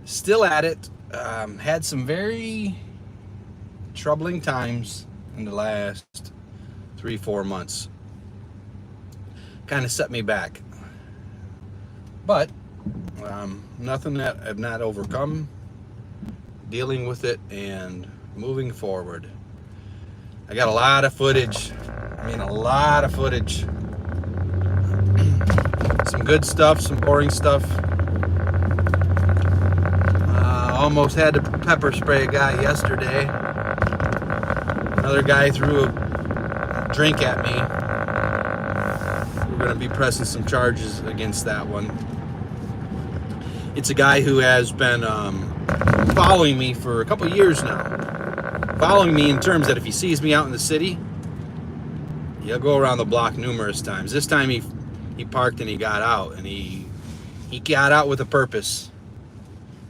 Still at it. Had some very troubling times in the last 3-4 months. Kind of set me back. But nothing that I've not overcome, dealing with it and moving forward. I got a lot of footage. A lot of footage. Some good stuff, some boring stuff. Almost had to pepper spray a guy yesterday. Another guy threw a drink at me. We're going to be pressing some charges against that one. It's a guy who has been following me for a couple years now. Following me in terms that if he sees me out in the city, he'll go around the block numerous times. This time he parked and he got out, and he got out with a purpose.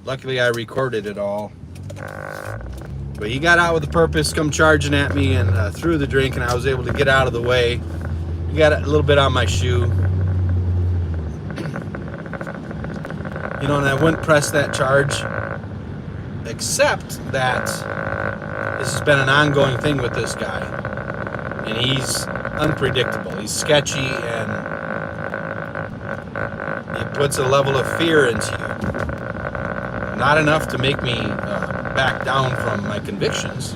Luckily I recorded it all. But he got out with a purpose, come charging at me, and threw the drink, and I was able to get out of the way. He got a little bit on my shoe. And I wouldn't press that charge, except that this has been an ongoing thing with this guy. And he's unpredictable. He's sketchy, and he puts a level of fear into you. Not enough to make me back down from my convictions.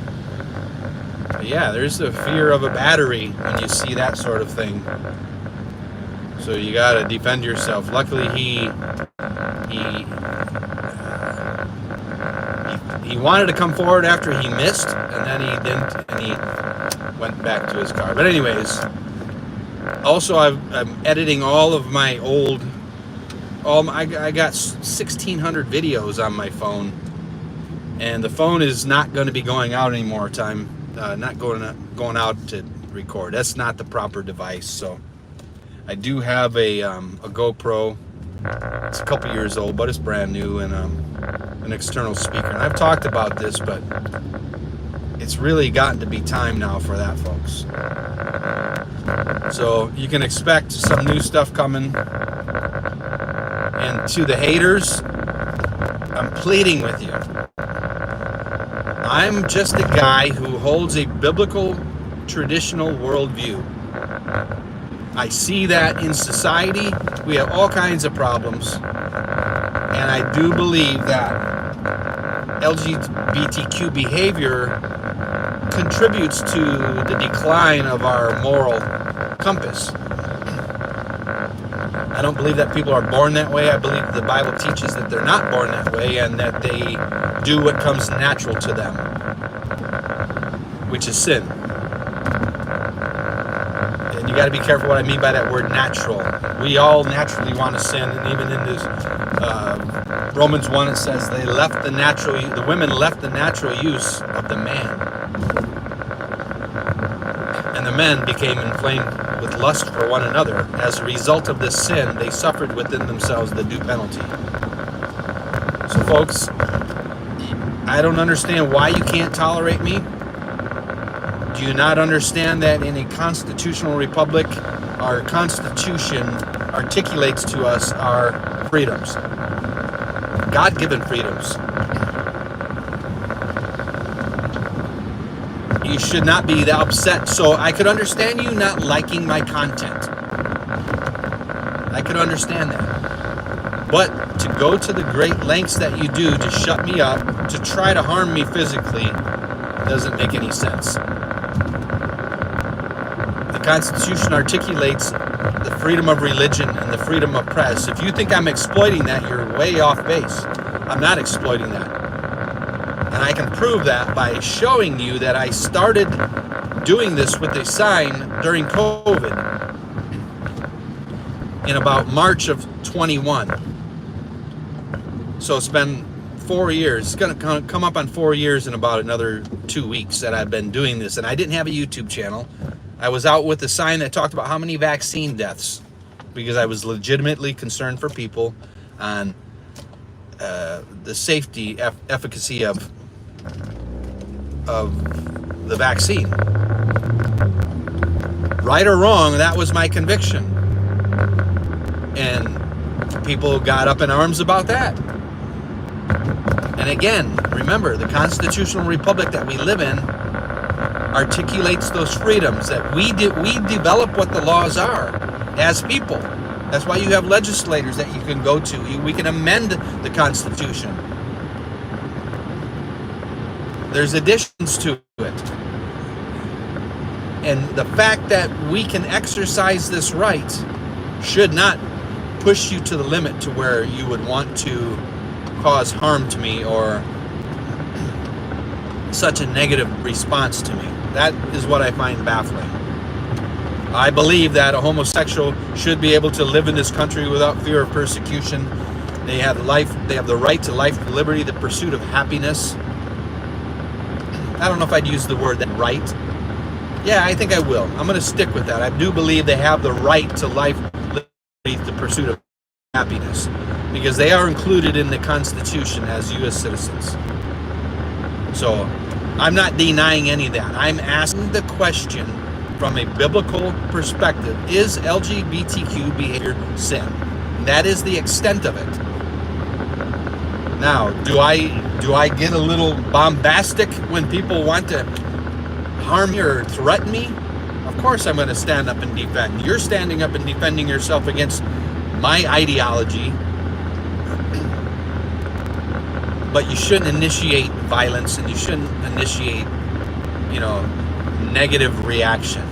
But yeah, there's the fear of a battery when you see that sort of thing. So you gotta defend yourself. Luckily, he wanted to come forward after he missed, and then he didn't, and he went back to his car. But anyways, also I'm editing all of my old. I got 1,600 videos on my phone, and the phone is not going to be going out anymore. Not going out to record. That's not the proper device. So I do have a GoPro. It's a couple years old, but it's brand new, and an external speaker. And I've talked about this, but it's really gotten to be time now for that, folks. So you can expect some new stuff coming. And to the haters, I'm pleading with you. I'm just a guy who holds a biblical, traditional worldview. I see that in society, we have all kinds of problems. And I do believe that LGBTQ behavior contributes to the decline of our moral compass. I don't believe that people are born that way. I believe the Bible teaches that they're not born that way, and that they do what comes natural to them, which is sin. And you got to be careful what I mean by that word natural. We all naturally want to sin, and even in this Romans 1, it says the women left the natural use of the man, and the men became inflamed with lust for one another. As a result of this sin, they suffered within themselves the due penalty. So folks, I don't understand why you can't tolerate me. Do you not understand that in a constitutional republic, our Constitution articulates to us our freedoms, God-given freedoms? You should not be that upset. So I could understand you not liking my content. I could understand that. But to go to the great lengths that you do to shut me up, to try to harm me physically, doesn't make any sense. The Constitution articulates the freedom of religion and the freedom of press. If you think I'm exploiting that, you're way off base. I'm not exploiting that. And I can prove that by showing you that I started doing this with a sign during COVID in about March of 21. So it's been 4 years. It's going to come up on 4 years in about another 2 weeks that I've been doing this. And I didn't have a YouTube channel. I was out with a sign that talked about how many vaccine deaths, because I was legitimately concerned for people on the safety, efficacy of the vaccine. Right or wrong, that was my conviction. And people got up in arms about that. And again, remember, the constitutional republic that we live in articulates those freedoms, that we develop what the laws are as people. That's why you have legislators that you can go to. We can amend the Constitution. There's additions to it. And the fact that we can exercise this right should not push you to the limit to where you would want to cause harm to me or such a negative response to me. That is what I find baffling. I believe that a homosexual should be able to live in this country without fear of persecution. They have the right to life, liberty, the pursuit of happiness. I don't know if I'd use the word that right. Yeah, I think I will. I'm going to stick with that. I do believe they have the right to life, liberty, the pursuit of happiness, because they are included in the Constitution as U.S. citizens. So I'm not denying any of that. I'm asking the question from a biblical perspective: is LGBTQ behavior sin? That is the extent of it. Now, do I get a little bombastic when people want to harm me or threaten me? Of course I'm going to stand up and defend. You're standing up and defending yourself against my ideology. But you shouldn't initiate violence, and you shouldn't initiate, negative reaction.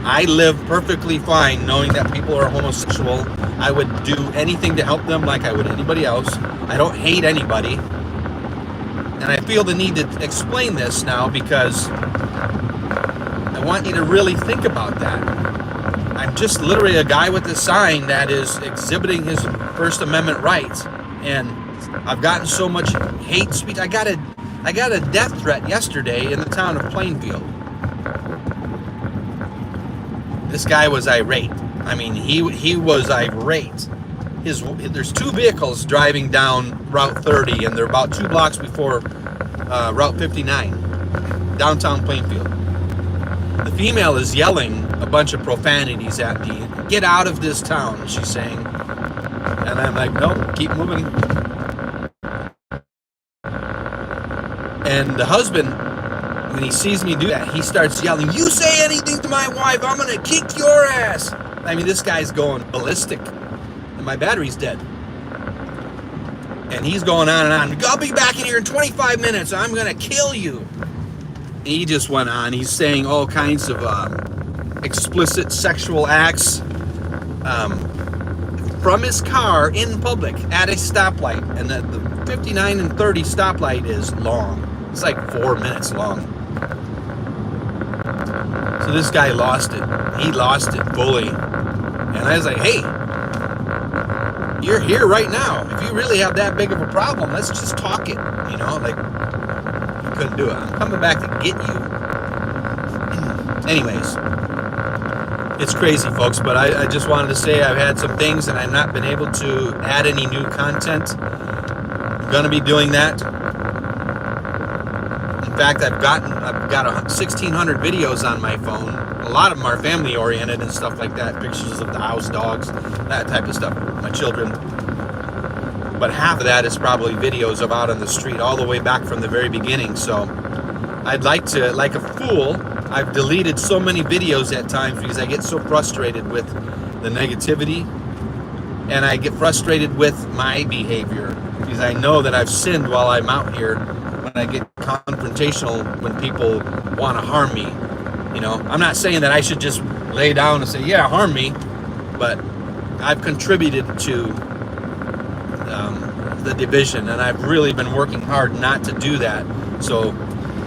I live perfectly fine knowing that people are homosexual. I would do anything to help them like I would anybody else. I don't hate anybody. And I feel the need to explain this now because I want you to really think about that. I'm just literally a guy with a sign that is exhibiting his First Amendment rights. And I've gotten so much hate speech. I got a death threat yesterday in the town of Plainfield. This guy was irate. I mean, he was irate. There's two vehicles driving down Route 30, and they're about 2 blocks before Route 59, downtown Plainfield. The female is yelling a bunch of profanities at me. "Get out of this town," she's saying. And I'm like, "No, keep moving." And the husband, when he sees me do that, he starts yelling, "You say anything to my wife, I'm gonna kick your ass." I mean, this guy's going ballistic, and my battery's dead. And he's going on and on. "I'll be back in here in 25 minutes. I'm gonna kill you." He just went on. He's saying all kinds of explicit sexual acts from his car in public at a stoplight. And the 59 and 30 stoplight is long. It's like 4 minutes long. So this guy lost it. He lost it fully. And I was like, "Hey, you're here right now. If you really have that big of a problem, let's just talk it." I couldn't do it. "I'm coming back to get you." Anyways, it's crazy, folks, but I just wanted to say I've had some things and I've not been able to add any new content. I'm going to be doing that. In fact, I've got 1,600 videos on my phone. A lot of them are family oriented and stuff like that. Pictures of the house, dogs, that type of stuff, my children. But half of that is probably videos of out on the street all the way back from the very beginning. So I'd like to, like a fool, I've deleted so many videos at times because I get so frustrated with the negativity, and I get frustrated with my behavior because I know that I've sinned while I'm out here when I get confrontational when people want to harm me. I'm not saying that I should just lay down and say, "Yeah, harm me," but I've contributed to the division, and I've really been working hard not to do that. So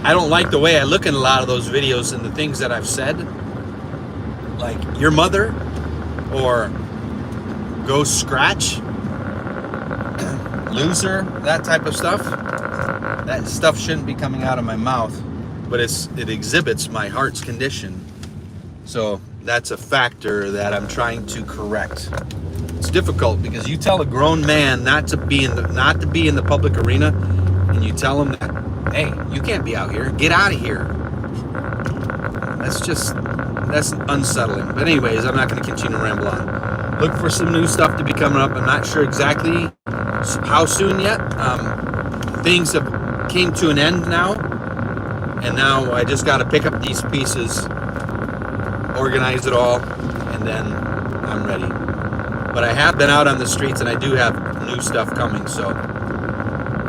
I don't like the way I look in a lot of those videos and the things that I've said, like "your mother" or "go scratch," "loser," that type of stuff. That stuff shouldn't be coming out of my mouth, but it exhibits my heart's condition. So that's a factor that I'm trying to correct. It's difficult because you tell a grown man not to be in the public arena, and you tell him that, "Hey, you can't be out here. Get out of here." That's unsettling. But anyways, I'm not going to continue to ramble on. Look for some new stuff to be coming up. I'm not sure exactly how soon yet. things have came to an end now, and now I just got to pick up these pieces, organize it all, and then I'm ready. But I have been out on the streets, and I do have new stuff coming, so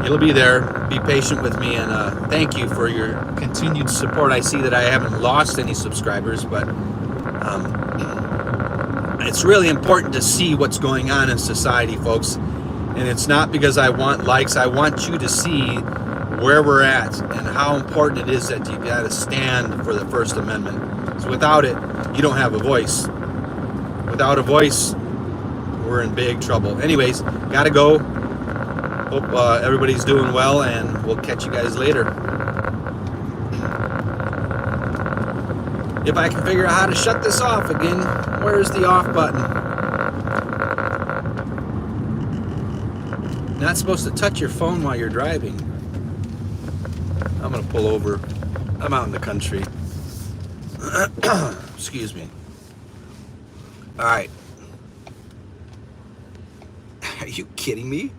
it'll be there. Be patient with me, and thank you for your continued support. I see that I haven't lost any subscribers, but it's really important to see what's going on in society, folks. And it's not because I want likes. I want you to see where we're at and how important it is that you got to stand for the First Amendment. So without it, you don't have a voice. Without a voice, we're in big trouble. Anyways, gotta go. Hope everybody's doing well, and we'll catch you guys later. If I can figure out how to shut this off again, where's the off button? Not supposed to touch your phone while you're driving. I'm gonna pull over. I'm out in the country. Excuse me. All right. Are you kidding me?